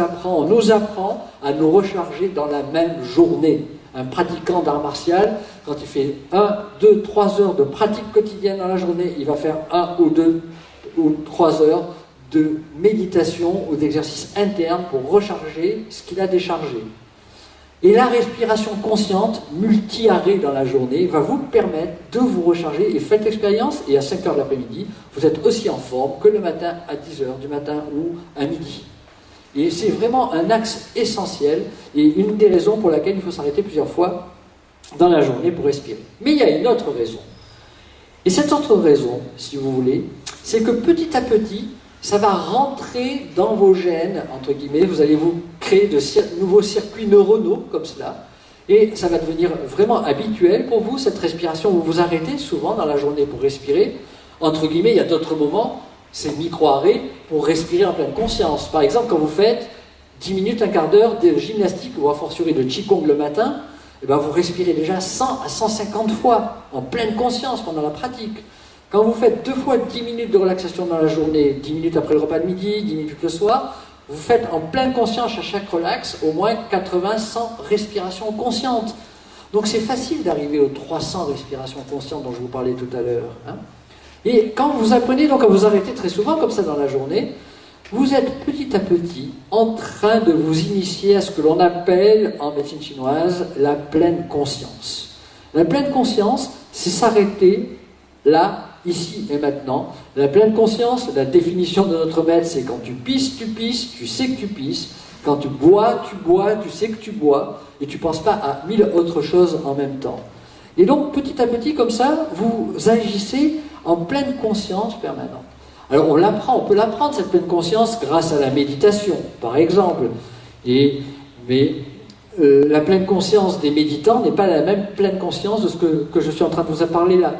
apprend à nous recharger dans la même journée. Un pratiquant d'art martial, quand il fait 1, 2, 3 heures de pratique quotidienne dans la journée, il va faire 1 ou 2 ou 3 heures de méditation ou d'exercice interne pour recharger ce qu'il a déchargé. Et la respiration consciente, multi-arrêt dans la journée, va vous permettre de vous recharger. Et faites l'expérience, et à 5 heures de l'après-midi, vous êtes aussi en forme que le matin à 10 heures du matin ou à midi. Et c'est vraiment un axe essentiel, et une des raisons pour laquelle il faut s'arrêter plusieurs fois dans la journée pour respirer. Mais il y a une autre raison. Et cette autre raison, si vous voulez, c'est que petit à petit, ça va rentrer dans vos gènes, entre guillemets, vous allez vous créer de nouveaux circuits neuronaux comme cela, et ça va devenir vraiment habituel pour vous, cette respiration. Vous vous arrêtez souvent dans la journée pour respirer, entre guillemets, il y a d'autres moments, c'est micro-arrêt, pour respirer en pleine conscience. Par exemple, quand vous faites 10 minutes, un quart d'heure de gymnastique, ou a fortiori de Qigong le matin, et bien vous respirez déjà 100 à 150 fois, en pleine conscience pendant la pratique. Quand vous faites 2 fois 10 minutes de relaxation dans la journée, 10 minutes après le repas de midi, 10 minutes le soir, vous faites en pleine conscience à chaque relax au moins 80-100 respirations conscientes. Donc c'est facile d'arriver aux 300 respirations conscientes dont je vous parlais tout à l'heure. Hein. Et quand vous apprenez donc à vous arrêter très souvent comme ça dans la journée, vous êtes petit à petit en train de vous initier à ce que l'on appelle en médecine chinoise la pleine conscience. La pleine conscience, c'est s'arrêter là, ici et maintenant. La pleine conscience, la définition de notre maître, c'est quand tu pisses, tu sais que tu pisses. Quand tu bois, tu sais que tu bois. Et tu ne penses pas à 1000 autres choses en même temps. Et donc, petit à petit, comme ça, vous agissez en pleine conscience permanente. Alors, on peut l'apprendre, cette pleine conscience, grâce à la méditation, par exemple. Mais la pleine conscience des méditants n'est pas la même pleine conscience de ce que je suis en train de vous parler là.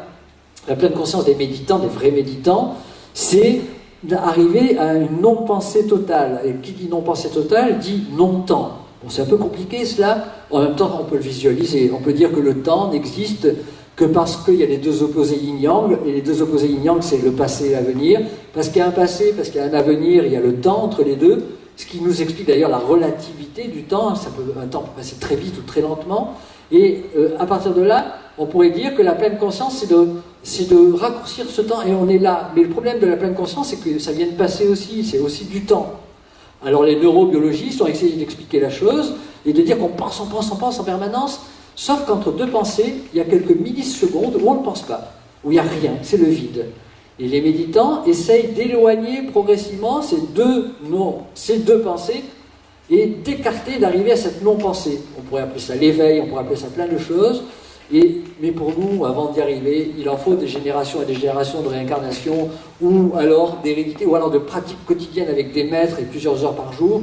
La pleine conscience des méditants, des vrais méditants, c'est d'arriver à une non-pensée totale. Et qui dit non-pensée totale dit non-temps. Bon, c'est un peu compliqué cela, en même temps on peut le visualiser. On peut dire que le temps n'existe que parce qu'il y a les deux opposés yin-yang, et les deux opposés yin-yang c'est le passé et l'avenir. Parce qu'il y a un passé, parce qu'il y a un avenir, il y a le temps entre les deux, ce qui nous explique d'ailleurs la relativité du temps. Un temps peut passer très vite ou très lentement. Et à partir de là, on pourrait dire que la pleine conscience, c'est de raccourcir ce temps, et on est là. Mais le problème de la pleine conscience, c'est que ça vient de passer aussi, c'est aussi du temps. Alors les neurobiologistes ont essayé d'expliquer la chose, et de dire qu'on pense en permanence, sauf qu'entre deux pensées, il y a quelques millisecondes où on ne pense pas, où il n'y a rien, c'est le vide. Et les méditants essayent d'éloigner progressivement ces deux pensées, et d'écarter, d'arriver à cette non-pensée. On pourrait appeler ça l'éveil, on pourrait appeler ça plein de choses, mais pour nous, avant d'y arriver, il en faut des générations et des générations de réincarnation, ou alors d'hérédité, ou alors de pratiques quotidiennes avec des maîtres et plusieurs heures par jour.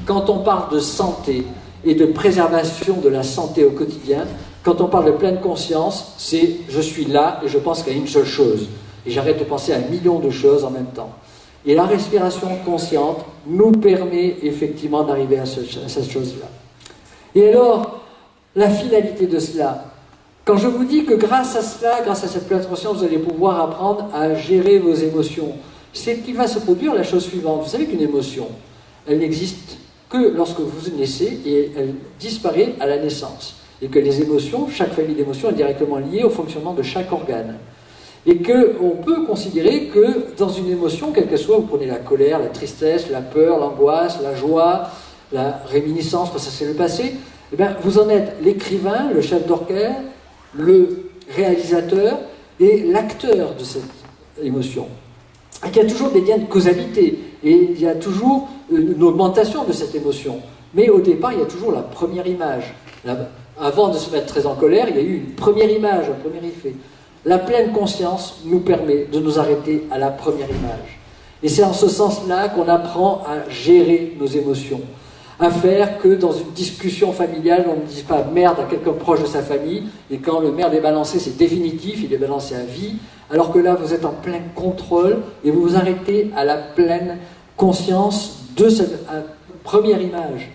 Quand on parle de santé et de préservation de la santé au quotidien, quand on parle de pleine conscience, c'est « je suis là et je pense qu'à une seule chose ». Et j'arrête de penser à 1 million de choses en même temps. Et la respiration consciente nous permet effectivement d'arriver à cette chose-là. Et alors, la finalité de cela, quand je vous dis que grâce à cela, grâce à cette pleine conscience, vous allez pouvoir apprendre à gérer vos émotions, c'est qu'il va se produire la chose suivante. Vous savez qu'une émotion, elle n'existe que lorsque vous naissez et elle disparaît à la naissance. Et que les émotions, chaque famille d'émotions est directement liée au fonctionnement de chaque organe. Et qu'on peut considérer que dans une émotion, quelle qu'elle soit, vous prenez la colère, la tristesse, la peur, l'angoisse, la joie, la réminiscence, parce que ça c'est le passé, eh bien, vous en êtes l'écrivain, le chef d'orchestre, le réalisateur et l'acteur de cette émotion. Et il y a toujours des liens de causalité, et il y a toujours une augmentation de cette émotion. Mais au départ, il y a toujours la première image. Avant de se mettre très en colère, il y a eu une première image, un premier effet. La pleine conscience nous permet de nous arrêter à la première image. Et c'est en ce sens-là qu'on apprend à gérer nos émotions. À faire que dans une discussion familiale, on ne dise pas merde à quelqu'un proche de sa famille, et quand le merde est balancé, c'est définitif, il est balancé à vie, alors que là, vous êtes en plein contrôle, et vous vous arrêtez à la pleine conscience de cette première image.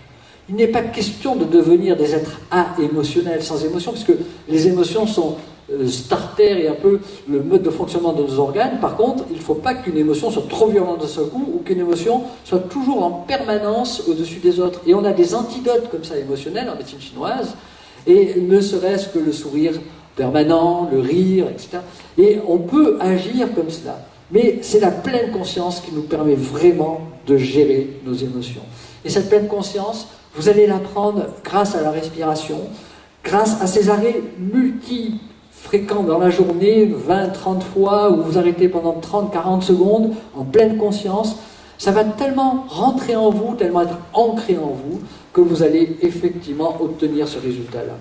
Il n'est pas question de devenir des êtres émotionnels, sans émotion, puisque les émotions sont starter et un peu le mode de fonctionnement de nos organes. Par contre, il ne faut pas qu'une émotion soit trop violente de ce coup, ou qu'une émotion soit toujours en permanence au-dessus des autres. Et on a des antidotes comme ça émotionnels en médecine chinoise, et ne serait-ce que le sourire permanent, le rire, etc. Et on peut agir comme cela. Mais c'est la pleine conscience qui nous permet vraiment de gérer nos émotions. Et cette pleine conscience, vous allez l'apprendre grâce à la respiration, grâce à ces arrêts fréquents dans la journée, 20-30 fois, où vous arrêtez pendant 30-40 secondes, en pleine conscience. Ça va tellement rentrer en vous, tellement être ancré en vous, que vous allez effectivement obtenir ce résultat-là.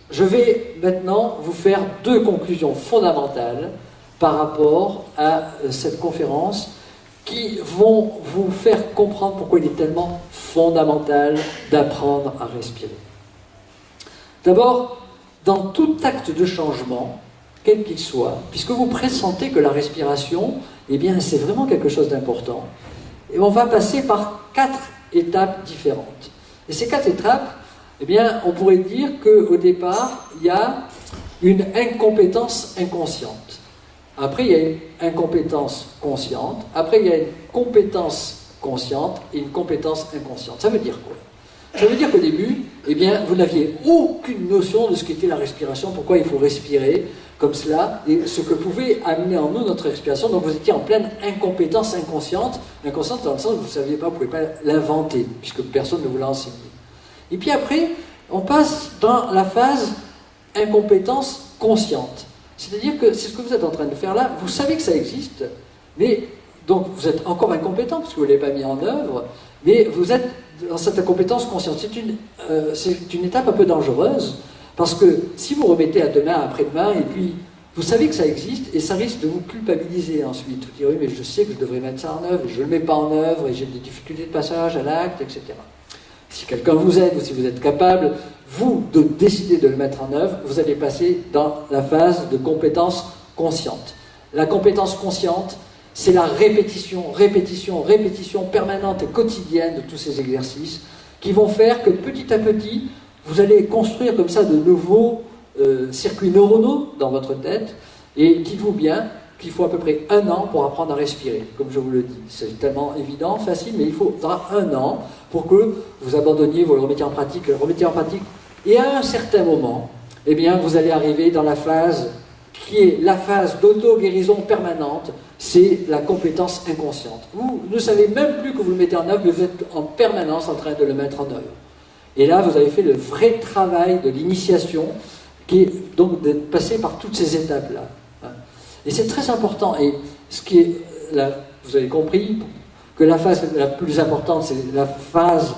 Je vais maintenant vous faire 2 conclusions fondamentales par rapport à cette conférence qui vont vous faire comprendre pourquoi il est tellement fondamental d'apprendre à respirer. D'abord, dans tout acte de changement, quel qu'il soit, puisque vous pressentez que la respiration, eh bien, c'est vraiment quelque chose d'important, et on va passer par 4 étapes différentes. Et ces 4 étapes, eh bien, on pourrait dire qu'au départ, il y a une incompétence inconsciente. Après, il y a une incompétence consciente. Après, il y a une compétence consciente et une compétence inconsciente. Ça veut dire quoi? Ça veut dire qu'au début, eh bien, vous n'aviez aucune notion de ce qu'était la respiration, pourquoi il faut respirer comme cela, et ce que pouvait amener en nous notre respiration. Donc vous étiez en pleine incompétence inconsciente dans le sens où vous ne saviez pas, vous ne pouvez pas l'inventer, puisque personne ne vous l'a enseigné. Et puis après, on passe dans la phase incompétence consciente. C'est-à-dire que c'est ce que vous êtes en train de faire là, vous savez que ça existe, mais donc vous êtes encore incompétent, parce que vous ne l'avez pas mis en œuvre, mais vous êtes dans cette incompétence consciente. C'est une étape un peu dangereuse, parce que si vous remettez à demain, après-demain, et puis vous savez que ça existe, et ça risque de vous culpabiliser ensuite. Vous dire, oui, mais je sais que je devrais mettre ça en œuvre, et je ne le mets pas en œuvre, et j'ai des difficultés de passage à l'acte, etc. Si quelqu'un vous aide, ou si vous êtes capable, vous, de décider de le mettre en œuvre, vous allez passer dans la phase de compétence consciente. La compétence consciente, c'est la répétition, répétition, répétition permanente et quotidienne de tous ces exercices qui vont faire que petit à petit, vous allez construire comme ça de nouveaux circuits neuronaux dans votre tête, et dites-vous bien qu'il faut à peu près 1 an pour apprendre à respirer, comme je vous le dis. C'est tellement évident, facile, mais il faudra 1 an pour que vous abandonniez, vous le remettiez en pratique, et à un certain moment, eh bien, vous allez arriver dans la phase qui est la phase d'auto-guérison permanente, c'est la compétence inconsciente. Vous ne savez même plus que vous le mettez en œuvre, mais vous êtes en permanence en train de le mettre en œuvre. Et là, vous avez fait le vrai travail de l'initiation, qui est donc de passer par toutes ces étapes-là. Et c'est très important. Et ce qui est, là, vous avez compris que la phase la plus importante, c'est la phase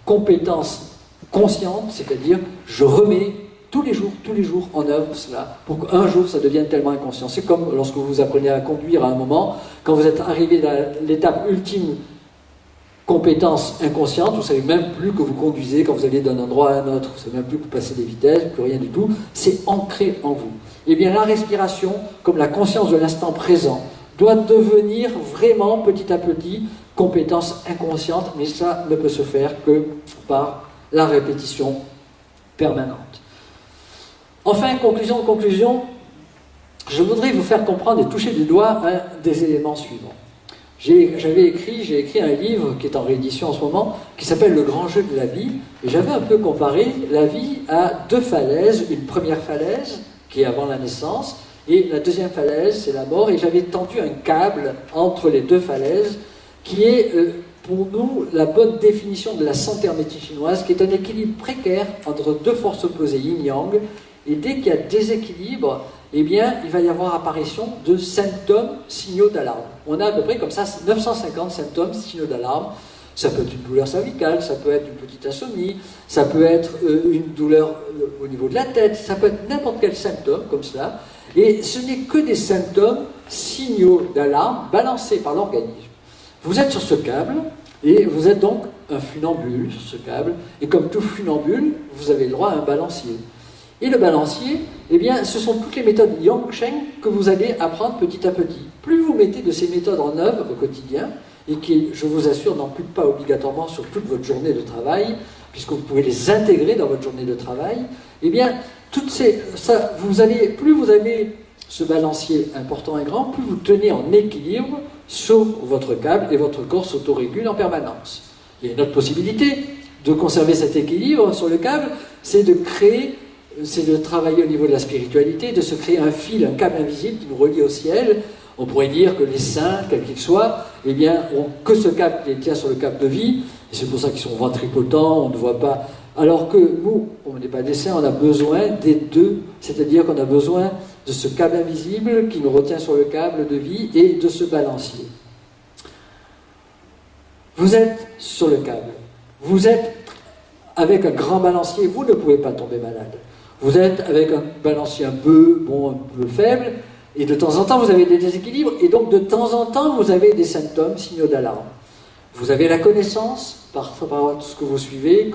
compétence consciente, c'est-à-dire je remets tous les jours en œuvre cela, pour qu'un jour ça devienne tellement inconscient. C'est comme lorsque vous apprenez à conduire à un moment, quand vous êtes arrivé à l'étape ultime compétence inconsciente, vous ne savez même plus que vous conduisez quand vous allez d'un endroit à un autre, vous ne savez même plus que vous passez des vitesses, plus rien du tout, c'est ancré en vous. Eh bien la respiration, comme la conscience de l'instant présent, doit devenir vraiment petit à petit compétence inconsciente, mais ça ne peut se faire que par la répétition permanente. Enfin, conclusion, je voudrais vous faire comprendre et toucher du doigt un des éléments suivants. J'ai écrit un livre qui est en réédition en ce moment, qui s'appelle Le grand jeu de la vie, et j'avais un peu comparé la vie à 2 falaises, une première falaise, qui est avant la naissance, et la deuxième falaise, c'est la mort, et j'avais tendu un câble entre les 2 falaises, qui est pour nous la bonne définition de la santé en médecine chinoise, qui est un équilibre précaire entre 2 forces opposées yin-yang, et dès qu'il y a déséquilibre, eh bien, il va y avoir apparition de symptômes, signaux d'alarme. On a à peu près comme ça 950 symptômes, signaux d'alarme. Ça peut être une douleur cervicale, ça peut être une petite insomnie, ça peut être une douleur au niveau de la tête, ça peut être n'importe quel symptôme comme cela. Et ce n'est que des symptômes, signaux d'alarme balancés par l'organisme. Vous êtes sur ce câble, et vous êtes donc un funambule sur ce câble, et comme tout funambule, vous avez le droit à un balancier. Et le balancier, eh bien, ce sont toutes les méthodes Yang-Sheng que vous allez apprendre petit à petit. Plus vous mettez de ces méthodes en œuvre au quotidien, et qui, je vous assure, n'amputent pas obligatoirement sur toute votre journée de travail, puisque vous pouvez les intégrer dans votre journée de travail, eh bien, plus vous avez ce balancier important et grand, plus vous tenez en équilibre sur votre câble, et votre corps s'autorégule en permanence. Il y a une autre possibilité de conserver cet équilibre sur le câble, c'est de travailler au niveau de la spiritualité, de se créer un fil, un câble invisible qui nous relie au ciel. On pourrait dire que les saints, quels qu'ils soient, eh bien, ont que ce câble qui les tient sur le câble de vie, et c'est pour ça qu'ils sont ventripotents, on ne voit pas. Alors que nous, on n'est pas des saints, on a besoin des 2, c'est-à-dire qu'on a besoin de ce câble invisible qui nous retient sur le câble de vie et de ce balancier. Vous êtes sur le câble, vous êtes avec un grand balancier, vous ne pouvez pas tomber malade. Vous êtes avec un balancier un peu faible, Et de temps en temps, vous avez des déséquilibres, et donc de temps en temps, vous avez des symptômes, signaux d'alarme. Vous avez la connaissance, par tout ce que vous suivez,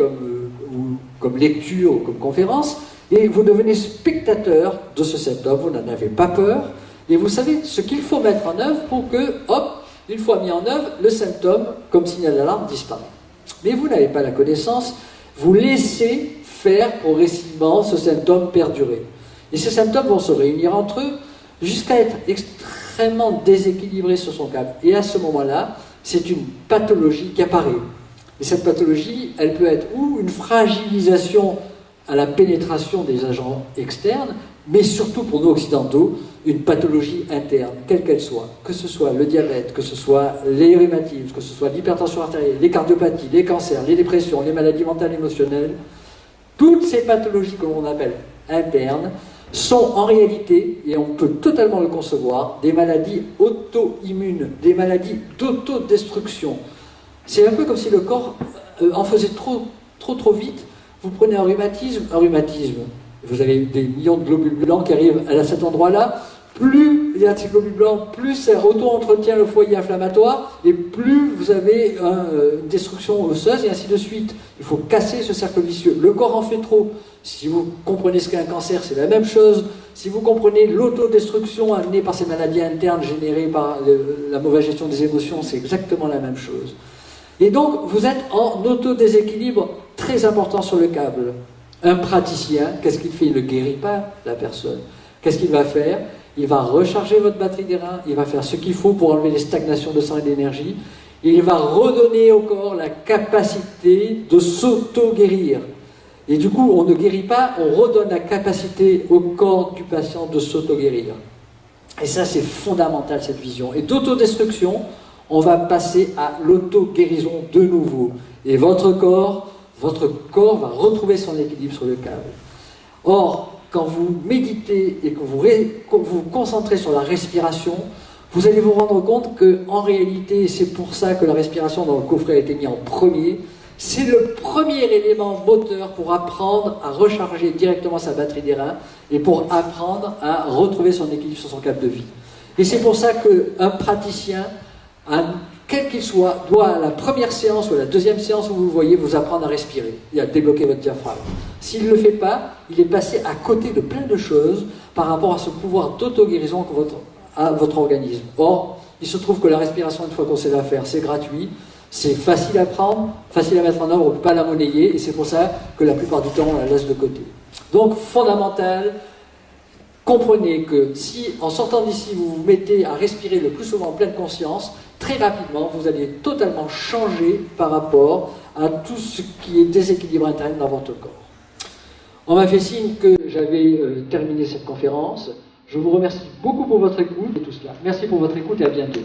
comme lecture ou comme conférence, et vous devenez spectateur de ce symptôme, vous n'en avez pas peur, et vous savez ce qu'il faut mettre en œuvre pour que, hop, une fois mis en œuvre, le symptôme, comme signal d'alarme, disparaît. Mais vous n'avez pas la connaissance, vous laissez faire progressivement ce symptôme perdurer. Et ces symptômes vont se réunir entre eux jusqu'à être extrêmement déséquilibrés sur son câble. Et à ce moment-là, c'est une pathologie qui apparaît. Et cette pathologie, elle peut être ou une fragilisation à la pénétration des agents externes, mais surtout pour nous occidentaux, une pathologie interne, quelle qu'elle soit, que ce soit le diabète, que ce soit les rhumatismes, que ce soit l'hypertension artérielle, les cardiopathies, les cancers, les dépressions, les maladies mentales et émotionnelles, toutes ces pathologies que l'on appelle internes sont en réalité, et on peut totalement le concevoir, des maladies auto-immunes, des maladies d'autodestruction. C'est un peu comme si le corps en faisait trop vite. Vous prenez un rhumatisme, vous avez des millions de globules blancs qui arrivent à cet endroit-là, plus il y a de ces globules blancs, plus ça auto-entretient le foyer inflammatoire, et plus vous avez une destruction osseuse, et ainsi de suite. Il faut casser ce cercle vicieux. Le corps en fait trop. Si vous comprenez ce qu'est un cancer, c'est la même chose. Si vous comprenez l'autodestruction amenée par ces maladies internes générées par la mauvaise gestion des émotions, c'est exactement la même chose. Et donc, vous êtes en autodéséquilibre très important sur le câble. Un praticien, qu'est-ce qu'il fait? Il ne guérit pas la personne. Qu'est-ce qu'il va faire? Il va recharger votre batterie des reins, il va faire ce qu'il faut pour enlever les stagnations de sang et d'énergie, et il va redonner au corps la capacité de s'auto-guérir. Et du coup, on ne guérit pas, on redonne la capacité au corps du patient de s'auto-guérir. Et ça, c'est fondamental, cette vision. Et d'autodestruction, on va passer à l'auto-guérison de nouveau. Et votre corps va retrouver son équilibre sur le câble. Or, quand vous méditez et que vous vous concentrez sur la respiration, vous allez vous rendre compte qu'en réalité, c'est pour ça que la respiration dans le coffret a été mise en premier, c'est le premier élément moteur pour apprendre à recharger directement sa batterie des reins et pour apprendre à retrouver son équilibre sur son câble de vie. Et c'est pour ça qu'un praticien, quel qu'il soit, doit à la première séance ou à la deuxième séance où vous le voyez, vous apprendre à respirer et à débloquer votre diaphragme. S'il ne le fait pas, il est passé à côté de plein de choses par rapport à ce pouvoir d'auto-guérison que votre organisme. Or, il se trouve que la respiration, une fois qu'on sait la faire, c'est gratuit, c'est facile à prendre, facile à mettre en œuvre, on ne peut pas la monnayer, et c'est pour ça que la plupart du temps, on la laisse de côté. Donc, fondamental, comprenez que si, en sortant d'ici, vous vous mettez à respirer le plus souvent en pleine conscience, très rapidement, vous allez totalement changer par rapport à tout ce qui est déséquilibre interne dans votre corps. On m'a fait signe que j'avais terminé cette conférence. Je vous remercie beaucoup pour votre écoute et tout cela. Merci pour votre écoute et à bientôt.